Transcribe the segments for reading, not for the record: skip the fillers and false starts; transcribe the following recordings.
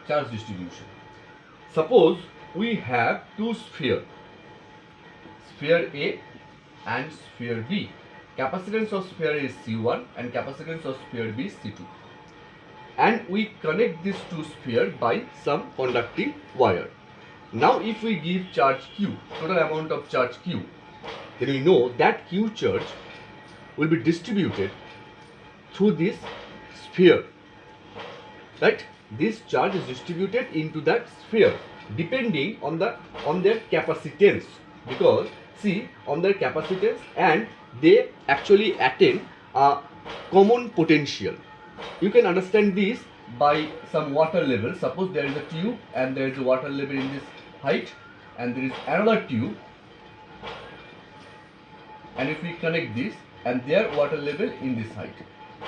charge distribution. Suppose we have two spheres, sphere A and sphere B. Capacitance of sphere A is C1 and capacitance of sphere B is C2. And we connect these two spheres by some conducting wire. Now if we give charge Q, total amount of charge Q, then we know that Q charge will be distributed through this sphere, right? This charge is distributed into that sphere depending on their capacitance, because see, on their capacitance, and they actually attain a common potential. You can understand this by some water level. Suppose there is a tube and there is a water level in this height, and there is another tube, and if we connect this and their water level in this height,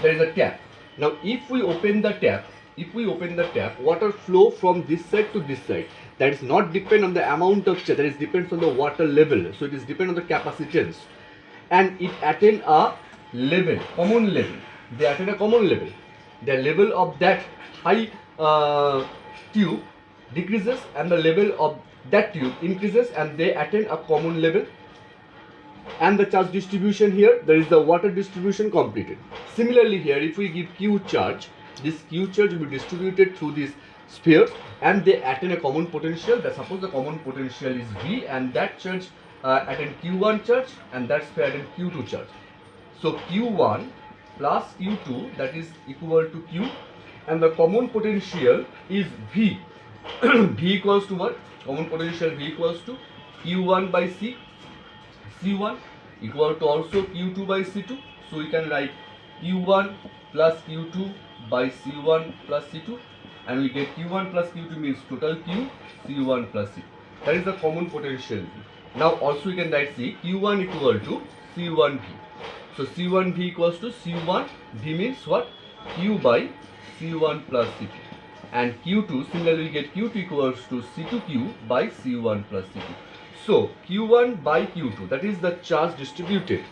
there is a tap. Now if we open the tap, water flow from this side to this side. That is not depend on the amount of charge, that is depends on the water level. So it is depend on the capacitance, and it attain a level, common level. They attain a common level. The level of that high tube decreases and the level of that tube increases, and they attain a common level. And the charge distribution here, there is the water distribution completed. Similarly here, if we give Q charge, this Q charge will be distributed through these spheres, and they attain a common potential. That suppose the common potential is V, and that charge attain Q1 charge, and that sphere attain Q2 charge. So Q1 plus Q2, that is equal to Q, and the common potential is V. V equals to what? Common potential V equals to Q1 by C. C1 equal to also Q2 by C2. So we can write Q1 plus Q2 by C1 plus C2, and we get Q1 plus Q2 means total Q, C1 plus C2. That is the common potential V. Now also we can write C, Q1 equal to C1 V. So C1 V equals to C1 V means what? Q by C1 plus C2. And Q2, similarly we get Q2 equals to C2Q by C1 plus C2. So Q1 by Q2, that is the charge distributed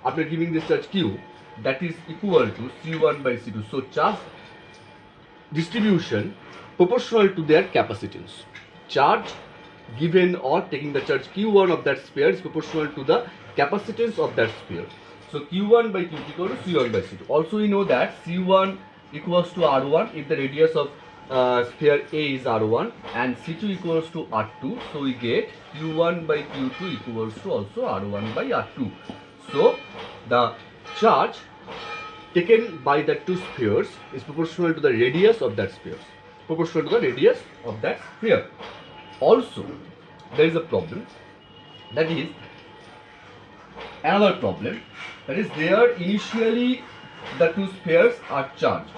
after giving this charge Q, that is equal to C1 by C2. So charge distribution proportional to their capacitance. Charge given or taking the charge Q1 of that sphere is proportional to the capacitance of that sphere. So Q1 by Q2 equal to C1 by C2. Also we know that C1 equals to R1 if the radius of sphere A is R1, and C2 equals to R2. So we get Q1 by Q2 equals to also R1 by R2. So the charge taken by the two spheres is proportional to the radius of that sphere. Also, there is a problem, that is another problem, that is there initially the two spheres are charged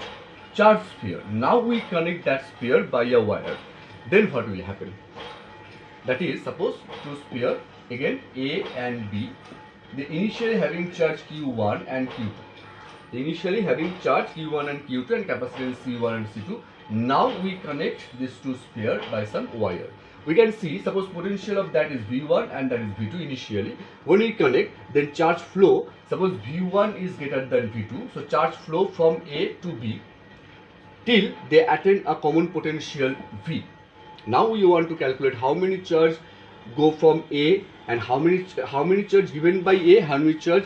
sphere. Now we connect that sphere by a wire. Then what will happen? That is, suppose two sphere, again A and B, they initially having charge Q1 and Q2. Initially having charge Q1 and Q2 and capacitance C1 and C2. Now we connect these two spheres by some wire. We can see, suppose potential of that is V1 and that is V2 initially. When we connect, then charge flow, suppose V1 is greater than V2, so charge flow from A to B till they attain a common potential V. Now we want to calculate how many charge go from A, and how many charge given by A, how many charge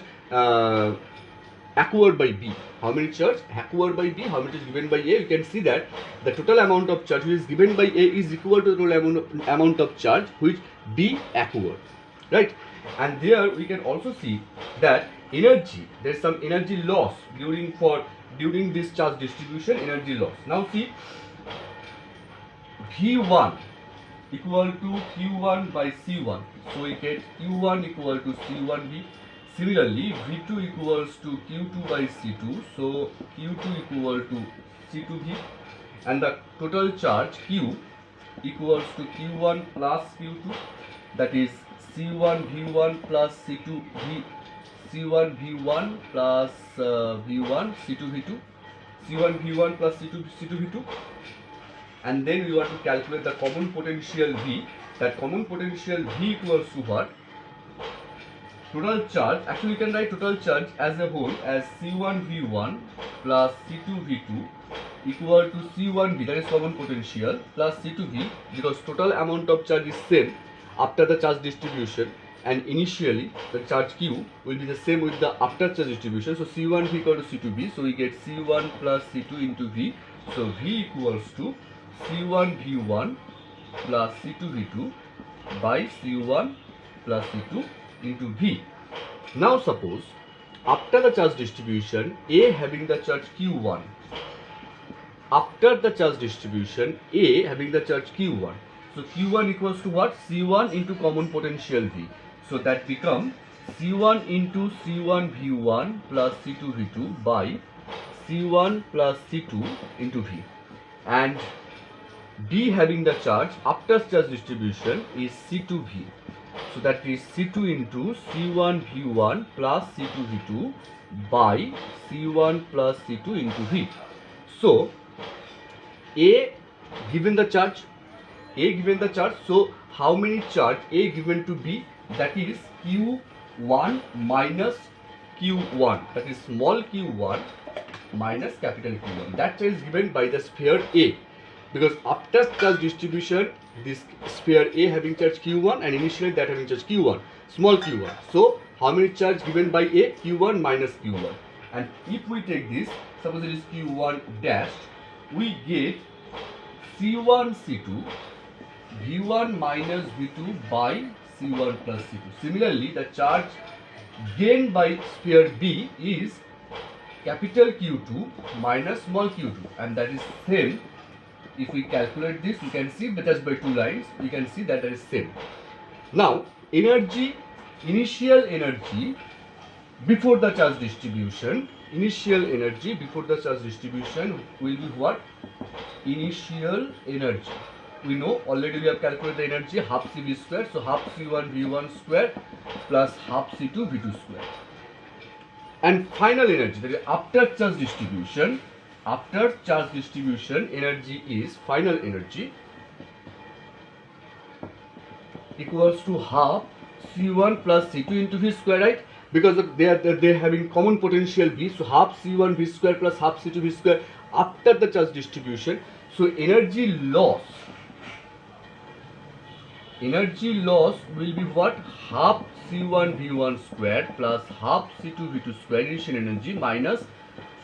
acquired by B. How many charge acquired by B, how much is given by A. You can see that the total amount of charge which is given by A is equal to the total amount of charge which B acquired, right? And there we can also see that energy, there is some energy loss during this charge distribution, energy loss. Now see, V1 equal to Q1 by C1. So we get Q1 equal to C1V. Similarly, V2 equals to Q2 by C2. So Q2 equal to C2V. And the total charge Q equals to Q1 plus Q2. That is C1V1 plus C2V. C1V1 plus V1 C2V2. C1V1 plus C2V2. And then we want to calculate the common potential V. That common potential V equals to what? Total charge, actually you can write total charge as a whole as C1V1 plus C2V2 equal to C1V, that is common potential, plus C2V, because total amount of charge is same after the charge distribution, and initially the charge Q will be the same with the after charge distribution. So C1V equal to C2V, so we get C1 plus C2 into V. So V equals to C1 V1 plus C2 V2 by C1 plus C2 into V. Now suppose after the charge distribution, A having the charge Q1, after the charge distribution, A having the charge Q1. So Q1 equals to what? C1 into common potential V. So that becomes C1 into C1 V1 plus C2 V2 by C1 plus C2 into V. And D having the charge after charge distribution is C2V. So that is C2 into C1 V1 plus C2 V2 by C1 plus C2 into V. So A given the charge, so how many charge A given to B? That is Q1 minus Q1, that is small q1 minus capital Q1. That is given by the sphere A, because after charge distribution this sphere A having charge Q1 and initially that having charge Q1, small q1. So how many charge given by A? Q1 minus Q1. And if we take this, suppose it is Q1 dash, we get C1 C2 V1 minus V2 by C1 plus C2. Similarly, the charge gained by sphere B is capital Q2 minus small q2, and that is same. If we calculate this, you can see just by two lines, we can see that is same. Now, energy, initial energy before the charge distribution, will be what? Initial energy. We know already, we have calculated the energy half CV square, so half C1 V1 square plus half C2 V2 square. And final energy, that is after charge distribution, energy is final energy equals to half C1 plus C2 into V square, right? Because they are having common potential V, so half C1 V square plus half C2 V square after the charge distribution. So energy loss will be what? Half C1 V1 square plus half C2 V2 square initial energy minus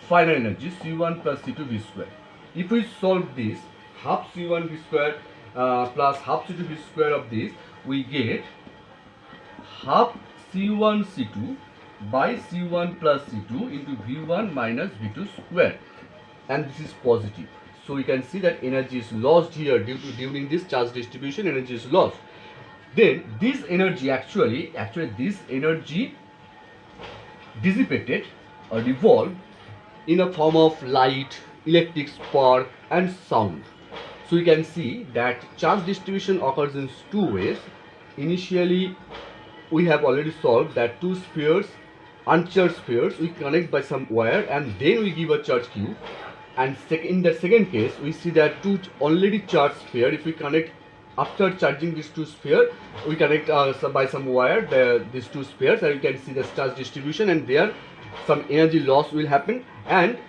final energy C1 plus C2 V square. If we solve this, half C1 V square plus half C2 V square of this, we get half C1 C2 by C1 plus C2 into V1 minus V2 square, and this is positive. So we can see that energy is lost here during this charge distribution, energy is lost. Then this energy actually this energy dissipated or evolved in a form of light, electric spark and sound. So you can see that charge distribution occurs in two ways. Initially we have already solved that two spheres, uncharged spheres, we connect by some wire and then we give a charge Q. And in the second case, we see that two already charged sphere. If we connect after charging these two spheres, we connect by some wire these two spheres, and you can see the charge distribution, and there some energy loss will happen, and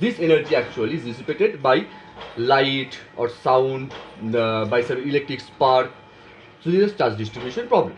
this energy actually is dissipated by light or sound, by some electric spark. So this is charge distribution problem.